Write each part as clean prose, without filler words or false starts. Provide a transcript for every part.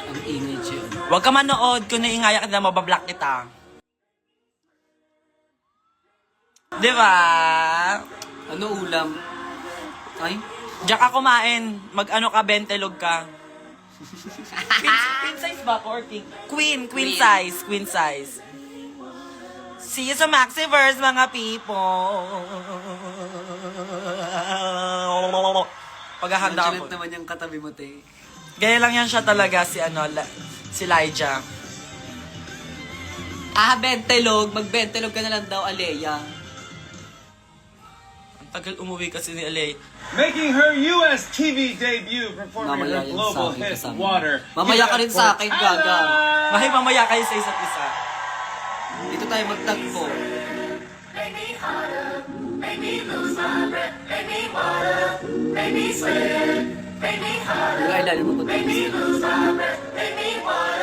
Ang ingay, Chen. Huwag ka manood. Kung naingaya ka na, mabablock kita. Di ba? Ano ulam? Ay? Diyan ka kumain. Mag-ano ka, bentelog ka. Queen size ba or king? Queen size. Queen size. See you sa Maxiverse, mga people. Paghahanda Nonchalant ako. naman yung katabi mo, te. Gaya lang yan siya talaga, si Lyja. Bentelog. Magbentelog ka na lang daw, Alea. Ang tagal umuwi kasi ni Alay. Making her US TV debut, performing Mamaya her yan global sa akin hit kasama. Water. Mamaya ka rin sa akin, gaga. Mahay mamaya kayo sa isa't isa. Dito tayo magtagpo. Yung eyeliner mo ba? Hindi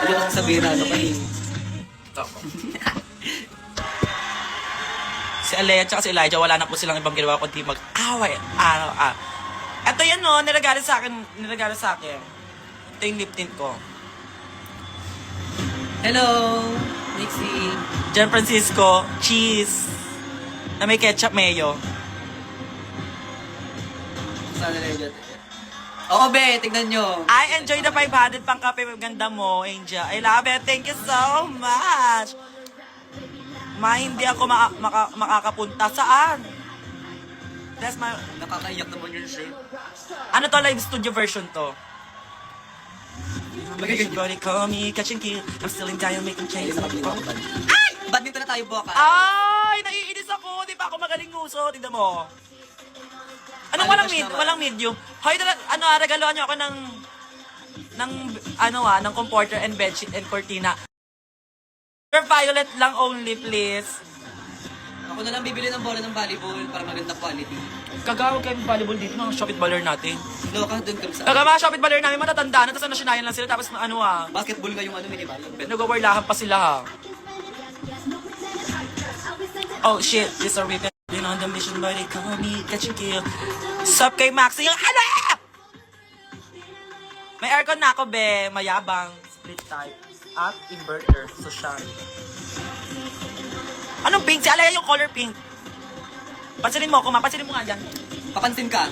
ko sasabihin na ano pa eh. Si Alea at si Elijah, wala na po silang ibang ginawa kundi mag-away. Ito yan no, niragalo sa akin. Ito yung lip tint ko. Hello, Nixie. Gian Francisco, cheese. Na may ketchup mayo. Saan na rin dyan? Oo, be, tignan nyo. I enjoy the 500 pang kape. Ganda mo, Angel. I love it. Thank you so much. Hindi ako makakapunta. Saan? That's my... Nakakaiyak naman yun siya. Ano to? Live studio version to. Magiging Everybody call me, catch and kill. I'm still in time making change. Ay! Badminton na tayo, Boka. Ay! Naiinis ako. Di pa ako magaling nguso. Tignan mo. Anong walang Alipas naman. walang medium? Hoy, regaloan niyo ako ng comforter and bedsheet and cortina. Violet lang only, please. Ako na lang bibili ng bola ng volleyball para maganda quality. Kagawag kayo volleyball dito, mga shopit baller natin. Loka, doon kami sa... Mga shopit baller namin, matatanda na, tapos nasinayan lang sila, tapos Basketball nga yung ano, di ba? nag-warlahan pa sila ha. Oh shit, this are weekend. Been on the mission, but they call me, catch and kill. Sup kay Maxi, yung hanap! May aircon na ako, be. Mayabang. Split type. At inverter. So, siya. Anong pink? Si Alaya yung color pink. Pansinin mo ako, mapansinin mo nga dyan. Papansin ka.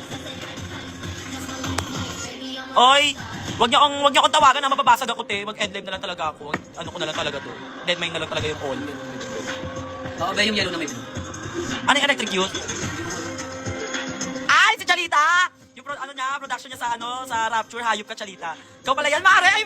Oy! Wag niyo akong tawagan na mababasag ako, te. Mag-endlive na lang talaga ako. Ano ko na lang talaga to. Deadmine na lang talaga yung all. Oo, ba yung yellow na may blue? Ano yung electric youth? Ay, si Chalita! Yung production niya sa Rapture, hayop ka, Chalita. Ikaw pala yan, Mare! Ay,